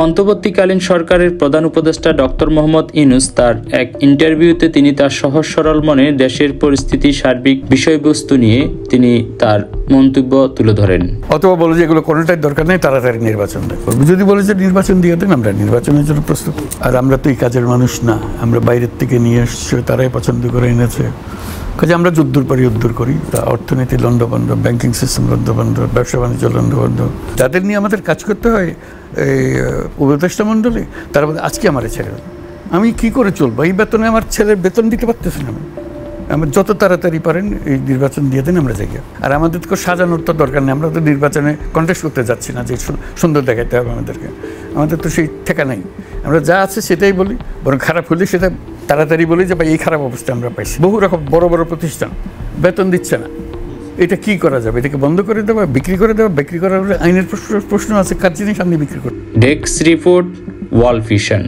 অন্তর্বর্তীকালীন সরকারের প্রধান উপদেষ্টা ডক্টর মোহাম্মদ ইউনূস তার এক ইন্টারভিউতে তিনি তার সহজ সরল মনে দেশের পরিস্থিতি সার্বিক বিষয়বস্তু নিয়ে তিনি তার মন্তব্য তুলে ধরেন। অথবা বলে যে এগুলো কোনোটাই দরকার নেই, তাড়াতাড়ি নির্বাচন করবো। যদি বলে যে নির্বাচন দিয়ে দেন, আমরা নির্বাচনের জন্য প্রস্তুত। আর আমরা তো এই কাজের মানুষ না, আমরা বাইরের থেকে নিয়ে এসছি, তারাই পছন্দ করে এনেছে। কাজে আমরা যুদ্ধর পরে যুদ্ধ করি। তা অর্থনীতি লন্ডভন্ড, ব্যাংকিং সিস্টেম লন্ডভন্ড, ব্যবসা বাণিজ্য লন্ডভন্ড, যাদের নিয়ে আমাদের কাজ করতে হয় এই উপদেষ্টা মণ্ডলী, তারা বলে আজকে আমার ছেড়ে আমি কি করে চলবো? এই বেতনে আমার ছেলের বেতন দিতে পারতেছি না। আমরা যত তাড়াতাড়ি পারেন এই নির্বাচন দিয়ে দেন, আমরা যাই। আর আমাদের তো সাজানোর তো দরকার নেই, আমরা তো নির্বাচনে কন্টেস্ট করতে যাচ্ছি না যে সুন্দর দেখাতে হবে আমাদেরকে। আমাদের তো সেই ঠেকা নেই, আমরা যা আছে সেটাই বলি। বরং খারাপ হলে সেটা তাড়াতাড়ি বলি যে ভাই এই খারাপ অবস্থা আমরা পাইছি। বহু রকম বড় বড় প্রতিষ্ঠান বেতন দিচ্ছে না, এটা কি করা যাবে? এটাকে বন্ধ করে দেওয়া, বিক্রি করে দেওয়া? বিক্রি করার আইনের প্রশ্ন আছে, কার জিনিস আপনি বিক্রি করবেন? Desk report, world vision.